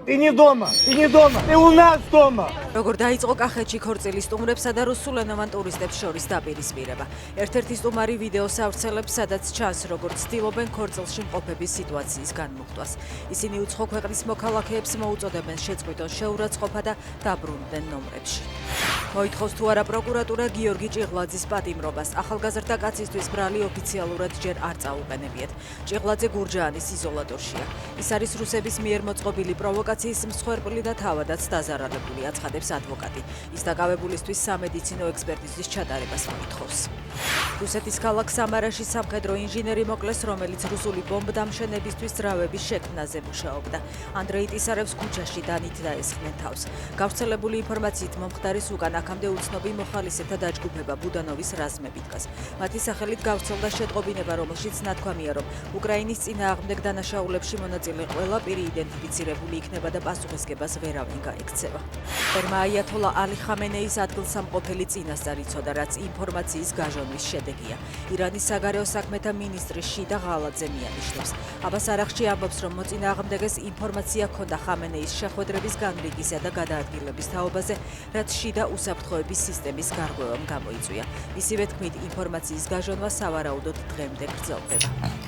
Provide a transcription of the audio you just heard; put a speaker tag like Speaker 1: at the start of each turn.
Speaker 1: Ты не дома, ты не дома, ты у нас дома.
Speaker 2: Როგორ დაიწყო კახეთში ქორწილის სტუმრებსა და რუსულენოვან ტურისტებს შორის დაპირისპირება. ერთ-ერთი სტუმარი ვიდეოს ავრცელებს, სადაც ჩანს, როგორც ცდილობენ ქორწილში მყოფების სიტუაციის განმუხტვას. ისინი უცხო ქვეყნის მოქალაქეებს მოუწოდებენ შეწყვიტონ შეურაცხყოფა და დაბრუნდნენ ნომრებში. მოითხოვს თუ არა პროკურატურა გიორგი ჭიღლაძის პატიმრობას. ახალგაზრდა კაცისთვის ბრალი ოფიციალურად ჯერ არ წაუყენებიათ. ჭიღლაძე გურჯაანის იზოლატორშია. ის არის რუსების მიერ მოწყობილი პროვოკაციის მსხვერპლი და თავადაც დაზარალებული, აცხადებს ადვოკატი. ის დაკავებულისთვის სამედიცინო ექსპერტიზის ჩატარებას მოითხოვს. რუსეთის ქალაქ სამარაში სამხედრო ინჟინერი მოკლეს, რომელიც რუსული ბომბდამშენებისთვის ძრავების შექმნაზე მუშაობდა. ანდრეი ტისარევს ქუჩაში დანით დაესხნენ თავს. გავრცელებული ინფორმაციით მომხდარის უკან აქამდე უცნობი მოხალისეთა დაჯგუფება ბუდანოვის რაზმებით დგას. მათი სახელით გავრცელდა შეტყობინება, რომელშიც ნათქვამია, რომ უკრაინის წინააღმდეგ დანაშაულებში მონაწილე ყველა პირი იდენტიფიცირებული იქნება და პასუხისგებას ვერავინ გაექცევა. ერმა აიათოლა ალი ხამენეის ადგილსამყოფელი წინასწარ იცოდა, რაც ინფორმაციის გაჟონვის შედეგია. ირანის საგარეო საქმეთა მინისტრი შიდა ღალაძე მიანიშნებს. აბას არახში ამბობს, რომ მოწინააღმდეგეს ინფორმაცია ჰქონდა ხამენეის შეხვედრების განრიგისა და გადაადგილების თაობაზე, რაც შიდა უსაფრთხოების სისტემის გარღვევამ გამოიწვია. მისივე თქმით, ინფორმაციის გაჟონვა სავარაუდოდ დღემდე გრძელდება.